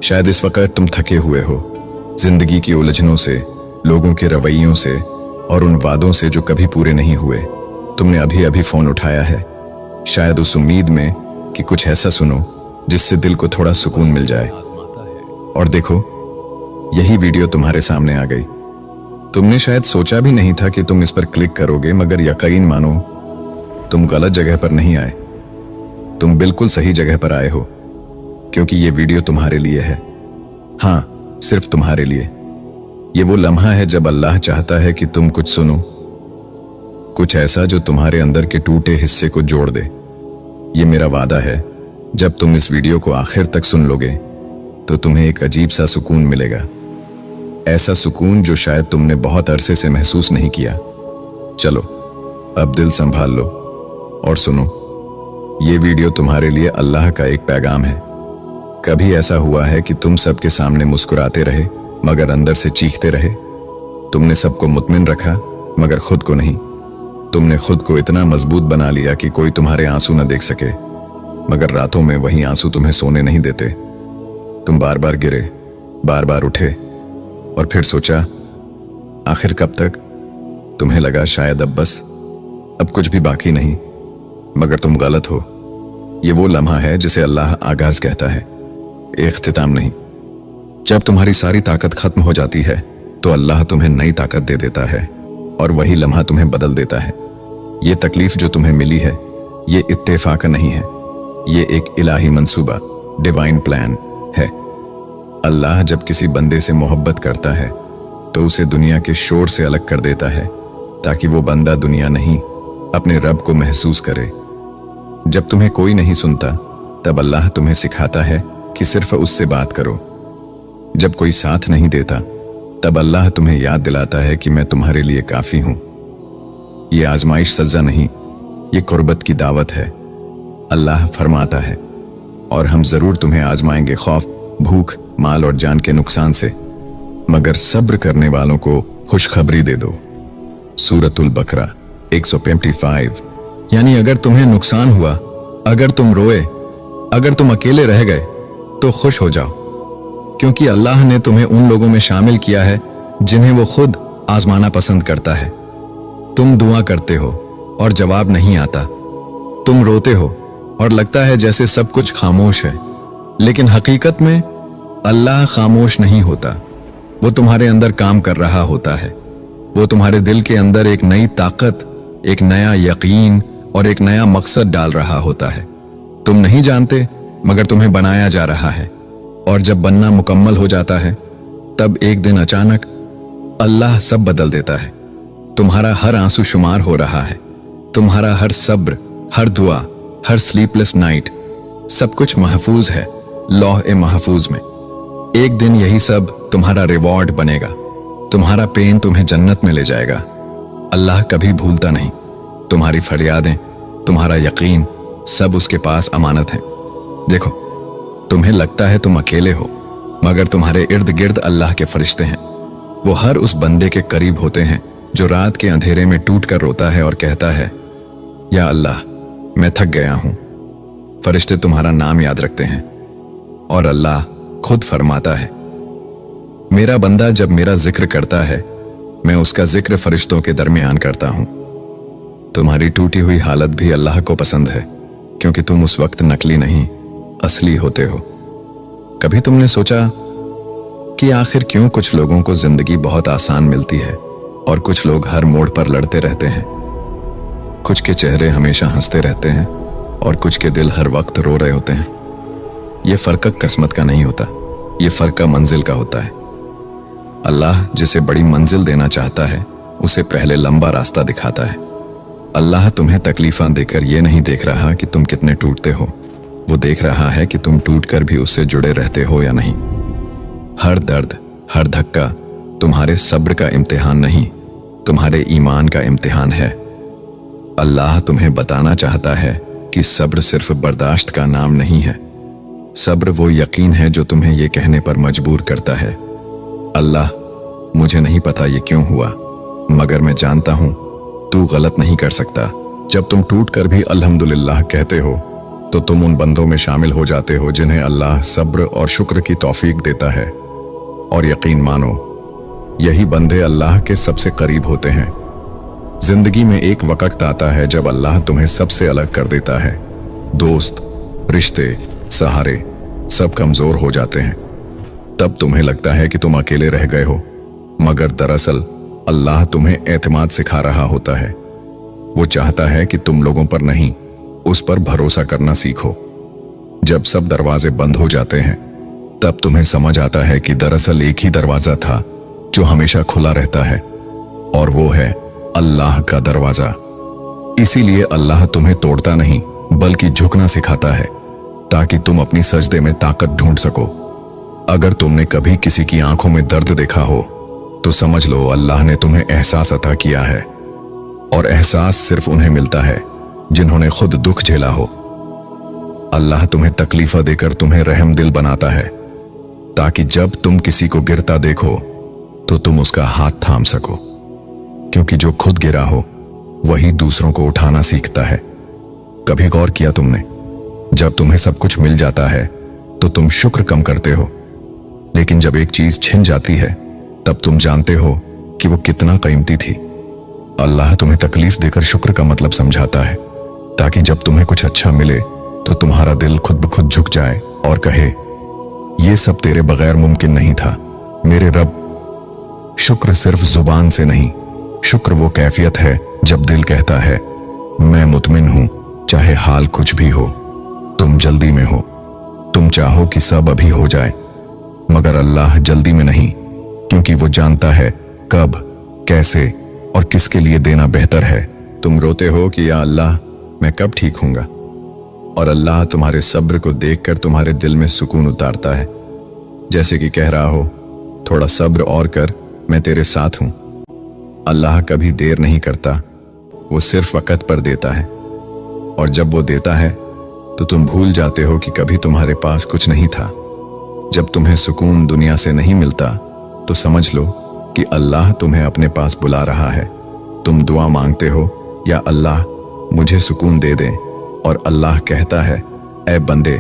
शायद इस वक्त तुम थके हुए हो, जिंदगी की उलझनों से, लोगों के रवैयों से और उन वादों से जो कभी पूरे नहीं हुए। तुमने अभी अभी फोन उठाया है, शायद उस उम्मीद में कि कुछ ऐसा सुनो जिससे दिल को थोड़ा सुकून मिल जाए। और देखो, यही वीडियो तुम्हारे सामने आ गई। तुमने शायद सोचा भी नहीं था कि तुम इस पर क्लिक करोगे, मगर यकीन मानो तुम गलत जगह पर नहीं आए, तुम बिल्कुल सही जगह पर आए हो, क्योंकि ये वीडियो तुम्हारे लिए है। हाँ, सिर्फ तुम्हारे लिए। ये वो लम्हा है जब अल्लाह चाहता है कि तुम कुछ सुनो, कुछ ऐसा जो तुम्हारे अंदर के टूटे हिस्से को जोड़ दे। ये मेरा वादा है, जब तुम इस वीडियो को आखिर तक सुन लोगे तो तुम्हें एक अजीब सा सुकून मिलेगा, ऐसा सुकून जो शायद तुमने बहुत अरसे से महसूस नहीं किया। चलो अब दिल संभाल लो और सुनो। ये वीडियो तुम्हारे लिए अल्लाह का एक पैगाम है। कभी ऐसा हुआ है कि तुम सबके सामने मुस्कुराते रहे मगर अंदर से चीखते रहे? तुमने सबको मुतमिन रखा मगर खुद को नहीं। तुमने खुद को इतना मजबूत बना लिया कि कोई तुम्हारे आंसू न देख सके, मगर रातों में वही आंसू तुम्हें सोने नहीं देते। तुम बार बार गिरे, बार बार उठे और फिर सोचा आखिर कब तक। तुम्हें लगा शायद अब कुछ भी बाकी नहीं, मगर तुम गलत हो। ये वो लम्हा है जिसे अल्लाह आगाज कहता है, इख्तिताम नहीं। जब तुम्हारी सारी ताकत खत्म हो जाती है तो अल्लाह तुम्हें नई ताकत दे देता है और वही लम्हा तुम्हें बदल देता है। ये तकलीफ जो तुम्हें मिली है, ये इत्तेफाक नहीं है, ये एक इलाही मंसूबा, डिवाइन प्लान है। अल्लाह जब किसी बंदे से मोहब्बत करता है तो उसे दुनिया के शोर से अलग कर देता है, ताकि वो बंदा दुनिया नहीं, अपने रब को महसूस करे। जब तुम्हें कोई नहीं सुनता तब अल्लाह तुम्हें सिखाता है कि सिर्फ उससे बात करो। जब कोई साथ नहीं देता तब अल्लाह तुम्हें याद दिलाता है कि मैं तुम्हारे लिए काफी हूं। ये आजमाइश सजा नहीं, ये कुर्बत की दावत है। अल्लाह फरमाता है, और हम जरूर तुम्हें आजमाएंगे खौफ, भूख, माल और जान के नुकसान से, मगर सब्र करने वालों को खुशखबरी दे दो। सूरतुल बकरा 155। यानी अगर तुम्हें नुकसान हुआ, अगर तुम रोए, अगर तुम अकेले रह गए तो खुश हो जाओ, क्योंकि अल्लाह ने तुम्हें उन लोगों में शामिल किया है जिन्हें वो खुद आजमाना पसंद करता है। तुम दुआ करते हो और जवाब नहीं आता, तुम रोते हो और लगता है जैसे सब कुछ खामोश है, लेकिन हकीकत में अल्लाह खामोश नहीं होता। वो तुम्हारे अंदर काम कर रहा होता है। वो तुम्हारे दिल के अंदर एक नई ताकत, एक नया यकीन और एक नया मकसद डाल रहा होता है। तुम नहीं जानते, मगर तुम्हें बनाया जा रहा है, और जब बनना मुकम्मल हो जाता है तब एक दिन अचानक अल्लाह सब बदल देता है। तुम्हारा हर आंसू शुमार हो रहा है, तुम्हारा हर सब्र, हर दुआ, हर स्लीपलेस नाइट, सब कुछ महफूज है लौह महफूज में। एक दिन यही सब तुम्हारा रिवॉर्ड बनेगा। तुम्हारा पेन तुम्हें जन्नत में ले जाएगा। अल्लाह कभी भूलता नहीं। तुम्हारी फरियादें, तुम्हारा यकीन, सब उसके पास अमानत है। देखो, तुम्हें लगता है तुम अकेले हो, मगर तुम्हारे इर्द गिर्द अल्लाह के फरिश्ते हैं। वो हर उस बंदे के करीब होते हैं जो रात के अंधेरे में टूट कर रोता है और कहता है, या अल्लाह, मैं थक गया हूं। फरिश्ते तुम्हारा नाम याद रखते हैं और अल्लाह खुद फरमाता है, मेरा बंदा जब मेरा जिक्र करता है, मैं उसका जिक्र फरिश्तों के दरमियान करता हूं। तुम्हारी टूटी हुई हालत भी अल्लाह को पसंद है, क्योंकि तुम उस वक्त नकली नहीं, असली होते हो। कभी तुमने सोचा कि आखिर क्यों कुछ लोगों को जिंदगी बहुत आसान मिलती है और कुछ लोग हर मोड़ पर लड़ते रहते हैं? कुछ के चेहरे हमेशा हंसते रहते हैं और कुछ के दिल हर वक्त रो रहे होते हैं। ये फर्क किस्मत का नहीं होता, ये फर्क मंजिल का होता है। अल्लाह जिसे बड़ी मंजिल देना चाहता है, उसे पहले लंबा रास्ता दिखाता है। अल्लाह तुम्हें तकलीफां देकर ये नहीं देख रहा कि तुम कितने टूटते हो, वो देख रहा है कि तुम टूटकर भी उससे जुड़े रहते हो या नहीं। हर दर्द, हर धक्का तुम्हारे सब्र का इम्तिहान नहीं, तुम्हारे ईमान का इम्तिहान है। अल्लाह तुम्हें बताना चाहता है कि सब्र सिर्फ बर्दाश्त का नाम नहीं है। सब्र वो यकीन है जो तुम्हें ये कहने पर मजबूर करता है, अल्लाह, मुझे नहीं पता ये क्यों हुआ, मगर मैं जानता हूं तू गलत नहीं कर सकता। जब तुम टूट कर भी अल्हम्दुलिल्लाह कहते हो तो तुम उन बंदों में शामिल हो जाते हो जिन्हें अल्लाह सब्र और शुक्र की तौफीक देता है। और यकीन मानो, यही बंदे अल्लाह के सबसे करीब होते हैं। जिंदगी में एक वक्त आता है जब अल्लाह तुम्हें सबसे अलग कर देता है। दोस्त, रिश्ते, सहारे सब कमजोर हो जाते हैं। तब तुम्हें लगता है कि तुम अकेले रह गए हो, मगर दरअसल अल्लाह तुम्हें एतमाद सिखा रहा होता है। वो चाहता है कि तुम लोगों पर नहीं, उस पर भरोसा करना सीखो। जब सब दरवाजे बंद हो जाते हैं, तब तुम्हें समझ आता है कि दरअसल एक ही दरवाजा था जो हमेशा खुला रहता है, और वो है अल्लाह का दरवाजा। इसीलिए अल्लाह तुम्हें तोड़ता नहीं, बल्कि झुकना सिखाता है, ताकि तुम अपनी सजदे में ताकत ढूंढ सको। अगर तुमने कभी किसी की आंखों में दर्द देखा हो, तो समझ लो अल्लाह ने तुम्हें एहसास अता किया है। और एहसास सिर्फ उन्हें मिलता है जिन्होंने खुद दुख झेला हो। अल्लाह तुम्हें तकलीफा देकर तुम्हें रहम दिल बनाता है, ताकि जब तुम किसी को गिरता देखो तो तुम उसका हाथ थाम सको। क्योंकि जो खुद गिरा हो वही दूसरों को उठाना सीखता है। कभी गौर किया तुमने, जब तुम्हें सब कुछ मिल जाता है तो तुम शुक्र कम करते हो, लेकिन जब एक चीज छिन जाती है तब तुम जानते हो कि वो कितना कीमती थी। अल्लाह तुम्हें तकलीफ देकर शुक्र का मतलब समझाता है, ताकि जब तुम्हें कुछ अच्छा मिले तो तुम्हारा दिल खुद ब खुद झुक जाए और कहे, ये सब तेरे बगैर मुमकिन नहीं था मेरे रब। शुक्र सिर्फ जुबान से नहीं, शुक्र वो कैफियत है जब दिल कहता है, मैं मुतमिन हूं, चाहे हाल कुछ भी हो। तुम जल्दी में हो, तुम चाहो कि सब अभी हो जाए, मगर अल्लाह जल्दी में नहीं, क्योंकि वो जानता है कब, कैसे और किसके लिए देना बेहतर है। तुम रोते हो कि या अल्लाह मैं कब ठीक होऊंगा, और अल्लाह तुम्हारे सब्र को देखकर तुम्हारे दिल में सुकून उतारता है, जैसे कि कह रहा हो, थोड़ा सब्र और कर, मैं तेरे साथ हूं। अल्लाह कभी देर नहीं करता, वो सिर्फ वक़्त पर देता है, और जब वो देता है तो तुम भूल जाते हो कि कभी तुम्हारे पास कुछ नहीं था। जब तुम्हें सुकून दुनिया से नहीं मिलता तो समझ लो कि अल्लाह तुम्हें अपने पास बुला रहा है। तुम दुआ मांगते हो, या अल्लाह मुझे सुकून दे दे, और अल्लाह कहता है, ऐ बंदे,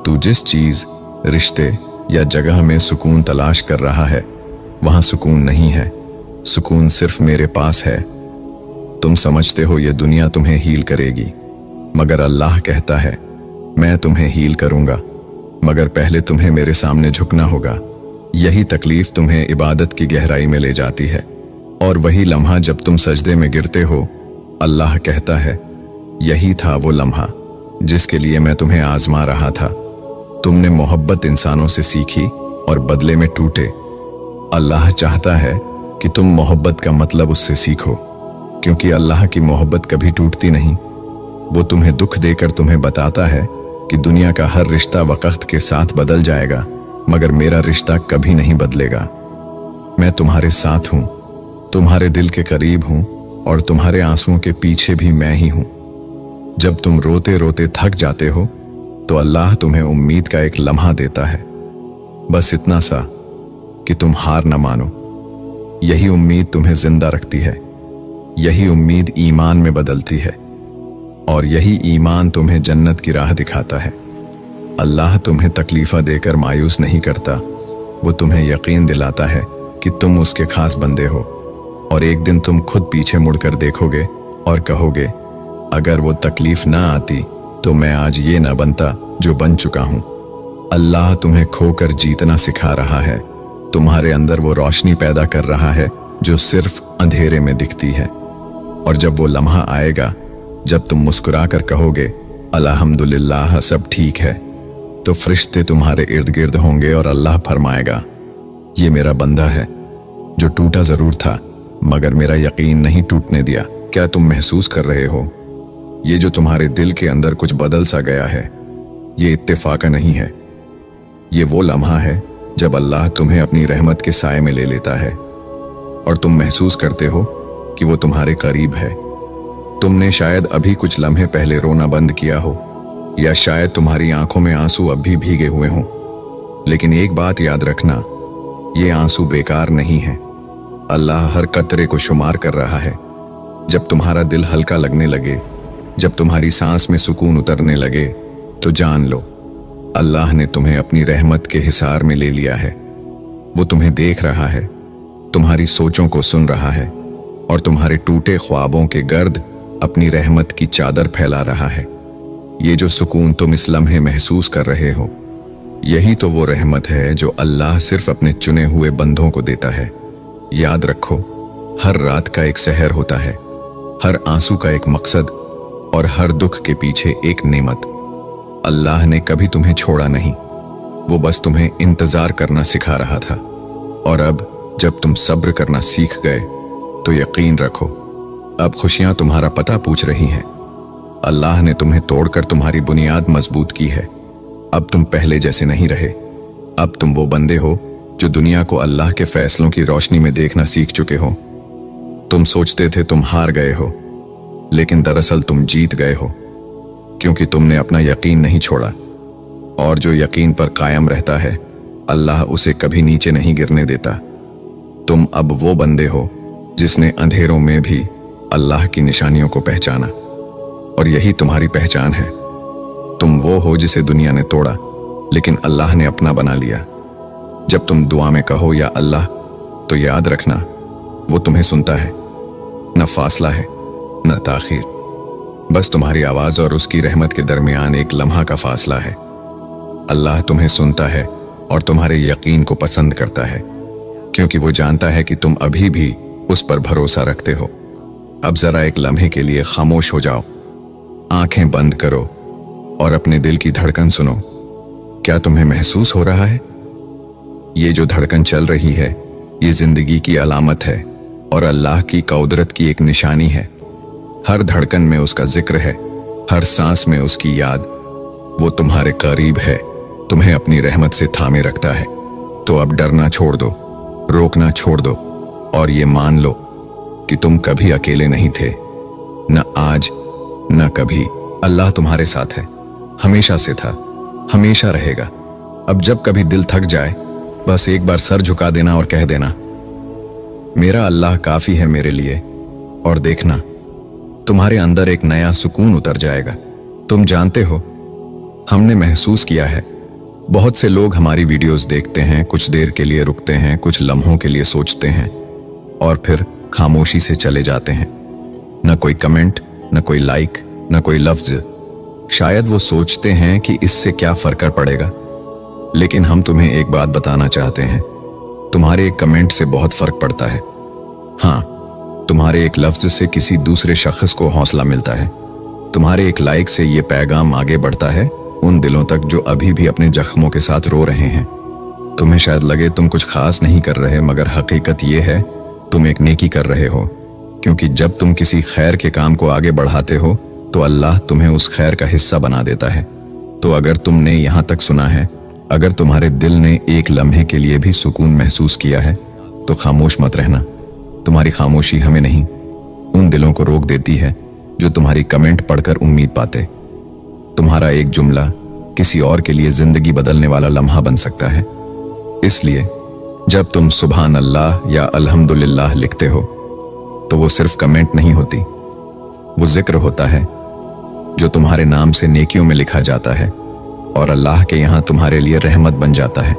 तू जिस चीज, रिश्ते या जगह में सुकून तलाश कर रहा है, वहां सुकून नहीं है। सुकून सिर्फ मेरे पास है। तुम समझते हो ये दुनिया तुम्हें हील करेगी, मगर अल्लाह कहता है, मैं तुम्हें हील करूंगा, मगर पहले तुम्हें मेरे सामने झुकना होगा। यही तकलीफ तुम्हें इबादत की गहराई में ले जाती है, और वही लम्हा जब तुम सजदे में गिरते हो, अल्लाह कहता है, यही था वो लम्हा जिसके लिए मैं तुम्हें आजमा रहा था। तुमने मोहब्बत इंसानों से सीखी और बदले में टूटे। अल्लाह चाहता है कि तुम मोहब्बत का मतलब उससे सीखो, क्योंकि अल्लाह की मोहब्बत कभी टूटती नहीं। वो तुम्हें दुख देकर तुम्हें बताता है कि दुनिया का हर रिश्ता वक्त के साथ बदल जाएगा, मगर मेरा रिश्ता कभी नहीं बदलेगा। मैं तुम्हारे साथ हूं, तुम्हारे दिल के करीब हूं, और तुम्हारे आंसुओं के पीछे भी मैं ही हूं। जब तुम रोते रोते थक जाते हो तो अल्लाह तुम्हें उम्मीद का एक लम्हा देता है, बस इतना सा कि तुम हार न मानो। यही उम्मीद तुम्हें जिंदा रखती है, यही उम्मीद ईमान में बदलती है, और यही ईमान तुम्हें जन्नत की राह दिखाता है। अल्लाह तुम्हें तकलीफा देकर मायूस नहीं करता, वो तुम्हें यकीन दिलाता है कि तुम उसके खास बंदे हो, और एक दिन तुम खुद पीछे मुड़कर देखोगे और कहोगे, अगर वो तकलीफ ना आती तो मैं आज ये ना बनता जो बन चुका हूं। अल्लाह तुम्हें खोकर जीतना सिखा रहा है, तुम्हारे अंदर वो रोशनी पैदा कर रहा है जो सिर्फ अंधेरे में दिखती है। और जब वो लम्हा आएगा जब तुम मुस्कुरा कर कहोगे, अल्हम्दुलिल्लाह सब ठीक है, तो फरिश्ते तुम्हारे इर्द गिर्द होंगे और अल्लाह फरमाएगा, ये मेरा बंदा है जो टूटा जरूर था, मगर मेरा यकीन नहीं टूटने दिया। क्या तुम महसूस कर रहे हो, ये जो तुम्हारे दिल के अंदर कुछ बदल सा गया है, ये इत्तेफाक नहीं है। ये वो लम्हा है जब अल्लाह तुम्हें अपनी रहमत के साए में ले लेता है, और तुम महसूस करते हो कि वो तुम्हारे करीब है। तुमने शायद अभी कुछ लम्हे पहले रोना बंद किया हो, या शायद तुम्हारी आंखों में आंसू अब भी भीगे हुए हों, लेकिन एक बात याद रखना, ये आंसू बेकार नहीं है। अल्लाह हर कतरे को शुमार कर रहा है। जब तुम्हारा दिल हल्का लगने लगे, जब तुम्हारी सांस में सुकून उतरने लगे, तो जान लो, अल्लाह ने तुम्हें अपनी रहमत के हिसार में ले लिया है। वो तुम्हें देख रहा है, तुम्हारी सोचों को सुन रहा है और तुम्हारे टूटे ख्वाबों के गर्द अपनी रहमत की चादर फैला रहा है। ये जो सुकून तुम इस लम्हे महसूस कर रहे हो, यही तो वो रहमत है जो अल्लाह सिर्फ अपने चुने हुए बंदों को देता है। याद रखो, हर रात का एक सहर होता है, हर आंसू का एक मकसद और हर दुख के पीछे एक नेमत। अल्लाह ने कभी तुम्हें छोड़ा नहीं, वो बस तुम्हें इंतजार करना सिखा रहा था। और अब जब तुम सब्र करना सीख गए तो यकीन रखो, अब खुशियां तुम्हारा पता पूछ रही हैं। अल्लाह ने तुम्हें तोड़कर तुम्हारी बुनियाद मजबूत की है। अब तुम पहले जैसे नहीं रहे। अब तुम वो बंदे हो जो दुनिया को अल्लाह के फैसलों की रोशनी में देखना सीख चुके हो। तुम सोचते थे तुम हार गए हो, लेकिन दरअसल तुम जीत गए हो, क्योंकि तुमने अपना यकीन नहीं छोड़ा। और जो यकीन पर कायम रहता है, अल्लाह उसे कभी नीचे नहीं गिरने देता। तुम अब वो बंदे हो जिसने अंधेरों में भी अल्लाह की निशानियों को पहचाना, और यही तुम्हारी पहचान है। तुम वो हो जिसे दुनिया ने तोड़ा, लेकिन अल्लाह ने अपना बना लिया। जब तुम दुआ में कहो या अल्लाह, तो याद रखना वो तुम्हें सुनता है। न फासला है न ताखीर, बस तुम्हारी आवाज और उसकी रहमत के दरमियान एक लम्हा का फासला है। अल्लाह तुम्हें सुनता है और तुम्हारे यकीन को पसंद करता है, क्योंकि वो जानता है कि तुम अभी भी उस पर भरोसा रखते हो। अब जरा एक लम्हे के लिए खामोश हो जाओ, आंखें बंद करो और अपने दिल की धड़कन सुनो। क्या तुम्हें महसूस हो रहा है? ये जो धड़कन चल रही है, ये जिंदगी की अलामत है और अल्लाह की कुदरत की एक निशानी है। हर धड़कन में उसका जिक्र है, हर सांस में उसकी याद। वो तुम्हारे करीब है, तुम्हें अपनी रहमत से थामे रखता है। तो अब डरना छोड़ दो, रोकना छोड़ दो और ये मान लो कि तुम कभी अकेले नहीं थे। न आज न कभी। अल्लाह तुम्हारे साथ है, हमेशा से था, हमेशा रहेगा। अब जब कभी दिल थक जाए, बस एक बार सर झुका देना और कह देना, मेरा अल्लाह काफी है मेरे लिए। और देखना, तुम्हारे अंदर एक नया सुकून उतर जाएगा। तुम जानते हो, हमने महसूस किया है, बहुत से लोग हमारी वीडियोस देखते हैं, कुछ देर के लिए रुकते हैं, कुछ लम्हों के लिए सोचते हैं और फिर खामोशी से चले जाते हैं। न कोई कमेंट, न कोई लाइक, न कोई लफ्ज। शायद वो सोचते हैं कि इससे क्या फर्क पड़ेगा, लेकिन हम तुम्हें एक बात बताना चाहते हैं, तुम्हारे एक कमेंट से बहुत फर्क पड़ता है। हाँ, तुम्हारे एक लफ्ज से किसी दूसरे शख्स को हौसला मिलता है। तुम्हारे एक लाइक से ये पैगाम आगे बढ़ता है उन दिलों तक जो अभी भी अपने जख्मों के साथ रो रहे हैं। तुम्हें शायद लगे तुम कुछ खास नहीं कर रहे, मगर हकीकत ये है तुम एक नेकी कर रहे हो, क्योंकि जब तुम किसी खैर के काम को आगे बढ़ाते हो तो अल्लाह तुम्हें उस खैर का हिस्सा बना देता है। तो अगर तुमने यहाँ तक सुना है, अगर तुम्हारे दिल ने एक लम्हे के लिए भी सुकून महसूस किया है, तो खामोश मत रहना। तुम्हारी खामोशी हमें नहीं, उन दिलों को रोक देती है जो तुम्हारी कमेंट पढ़कर उम्मीद पाते। तुम्हारा एक जुमला किसी और के लिए जिंदगी बदलने वाला लम्हा बन सकता है। इसलिए जब तुम सुभान अल्लाह या अल्हम्दुलिल्लाह लिखते हो, तो वो सिर्फ कमेंट नहीं होती, वो जिक्र होता है जो तुम्हारे नाम से नेकियों में लिखा जाता है और अल्लाह के यहाँ तुम्हारे लिए रहमत बन जाता है।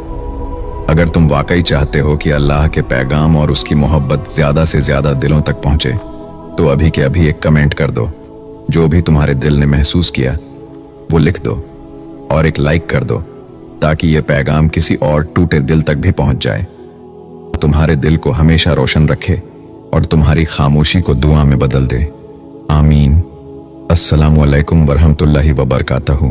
अगर तुम वाकई चाहते हो कि अल्लाह के पैगाम और उसकी मोहब्बत ज्यादा से ज्यादा दिलों तक पहुंचे, तो अभी के अभी एक कमेंट कर दो। जो भी तुम्हारे दिल ने महसूस किया वो लिख दो और एक लाइक कर दो, ताकि ये पैगाम किसी और टूटे दिल तक भी पहुंच जाए। तुम्हारे दिल को हमेशा रोशन रखे और तुम्हारी खामोशी को दुआ में बदल दे। आमीन। अस्सलामु अलैकुम वरहमतुल्लाहि वबरकातहू।